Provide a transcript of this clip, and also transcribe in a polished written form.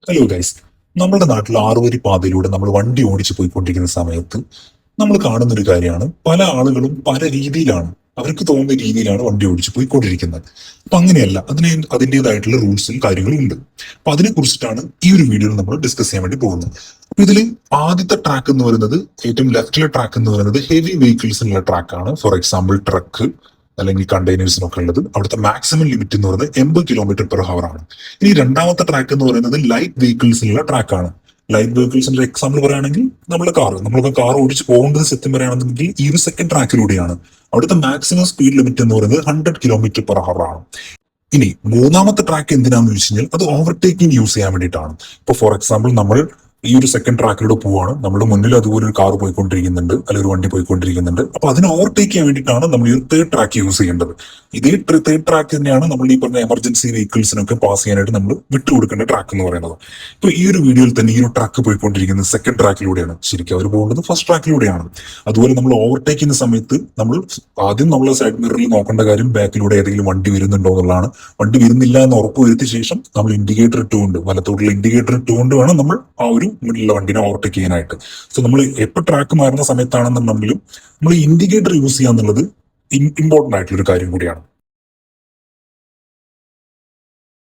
Hello guys. നമ്മുടെ നാട്ടിൽ ആറുവരി പാതയിലൂടെ നമ്മൾ വണ്ടി ഓടിച്ചു പോയിക്കൊണ്ടിരിക്കുന്ന സമയത്ത് നമ്മൾ കാണുന്ന ഒരു കാര്യമാണ്, പല ആളുകളും പല രീതിയിലാണ്, അവർക്ക് തോന്നുന്ന രീതിയിലാണ് വണ്ടി ഓടിച്ചു പോയിക്കൊണ്ടിരിക്കുന്നത്. അപ്പൊ അങ്ങനെയല്ല, അതിൻ്റെതായിട്ടുള്ള റൂൾസും കാര്യങ്ങളും ഉണ്ട്. അപ്പൊ അതിനെ കുറിച്ചിട്ടാണ് ഈ ഒരു വീഡിയോയിൽ നമ്മൾ ഡിസ്കസ് ചെയ്യാൻ വേണ്ടി പോകുന്നത്. അപ്പൊ ഇതിൽ ആദ്യത്തെ ട്രാക്ക് എന്ന് പറയുന്നത്, ഏറ്റവും ലെഫ്റ്റിലെ ട്രാക്ക് എന്ന് പറയുന്നത് ഹെവി വെഹിക്കിൾസിനുള്ള ട്രാക്കാണ്. ഫോർ എക്സാമ്പിൾ ട്രക്ക് അല്ലെങ്കിൽ കണ്ടെയ്നേഴ്സിനൊക്കെ ഉള്ളത്. അവിടുത്തെ മാക്സിമം ലിമിറ്റ് എന്ന് പറയുന്നത് 80 km/h ആണ്. ഇനി രണ്ടാമത്തെ ട്രാക്ക് എന്ന് പറയുന്നത് ലൈറ്റ് വെഹിക്കിൾസിനുള്ള ട്രാക്കാണ്. ലൈറ്റ് വെഹിക്കിൾസിന്റെ എക്സാമ്പിൾ പറയുകയാണെങ്കിൽ നമ്മളൊക്കെ കാർ ഓടിച്ച് പോകേണ്ടത് സത്യം പറയുകയാണെന്നുണ്ടെങ്കിൽ ഈ ഒരു സെക്കൻഡ് ട്രാക്കിലൂടെയാണ്. അവിടുത്തെ മാക്സിമം സ്പീഡ് ലിമിറ്റ് എന്ന് പറയുന്നത് 100 km/h ആണ്. ഇനി മൂന്നാമത്തെ ട്രാക്ക് എന്തിനാന്ന് ചോദിച്ചു കഴിഞ്ഞാൽ അത് ഓവർടേക്കിംഗ് യൂസ് ചെയ്യാൻ വേണ്ടിയിട്ടാണ്. ഇപ്പൊ ഫോർ എക്സാമ്പിൾ നമ്മൾ ഈ ഒരു സെക്കൻഡ് ട്രാക്കിലൂടെ പോവാണ്, നമ്മുടെ മുന്നിൽ അതുപോലെ ഒരു കാർ പോയിക്കൊണ്ടിരിക്കുന്നുണ്ട്, അല്ലെങ്കിൽ ഒരു വണ്ടി പോയിക്കൊണ്ടിരിക്കുന്നുണ്ട്. അപ്പൊ അതിനെ ഓവർടേക്ക് ചെയ്യാൻ വേണ്ടിയിട്ടാണ് നമ്മൾ ഈ തേർഡ് ട്രാക്ക് യൂസ് ചെയ്യേണ്ടത്. ഇതേ തേർഡ് ട്രാക്ക് തന്നെയാണ് നമ്മൾ ഈ പറഞ്ഞ എമർജൻസി വെഹിക്കിൾസിനൊക്കെ പാസ് ചെയ്യാനായിട്ട് നമ്മൾ വിട്ടുകൊടുക്കേണ്ട ട്രാക്ക് എന്ന് പറയുന്നത്. ഇപ്പൊ ഈ ഒരു വീഡിയോയിൽ തന്നെ ഈ ഒരു ട്രാക്ക് പോയിക്കൊണ്ടിരിക്കുന്നത് സെക്കൻഡ് ട്രാക്കിലൂടെയാണ്. ശരിക്കും അവർ പോകുന്നത് ഫസ്റ്റ് ട്രാക്കിലൂടെയാണ്. അതുപോലെ നമ്മൾ ഓവർടേക്ക് ചെയ്യുന്ന സമയത്ത് ആദ്യം നമ്മൾ സൈഡ് മിററിൽ നോക്കേണ്ട കാര്യം ബാക്കിലൂടെ ഏതെങ്കിലും വണ്ടി വരുന്നുണ്ടോ എന്നുള്ളതാണ്. വണ്ടി വരുന്നില്ല എന്ന് ഉറപ്പ് വരുത്തിയ ശേഷം നമ്മൾ ഇൻഡിക്കേറ്റർ ഇട്ടുകൊണ്ട്, വലത്തോട്ടുള്ള ഇൻഡിക്കേറ്റർ ഇട്ടുകൊണ്ട് വേണം നമ്മൾ ആ ഒരു മുന്നിലുള്ള വണ്ടിനെ ഓവർടേക്ക് ചെയ്യാനായിട്ട്. സോ നമ്മൾ എപ്പോൾ ട്രാക്ക് മാറുന്ന സമയത്താണെന്നുണ്ടെങ്കിലും നമ്മൾ ഇൻഡിക്കേറ്റർ യൂസ് ചെയ്യാന്നുള്ളത് ഇമ്പോർട്ടന്റ് ആയിട്ടുള്ള ഒരു കാര്യം കൂടിയാണ്.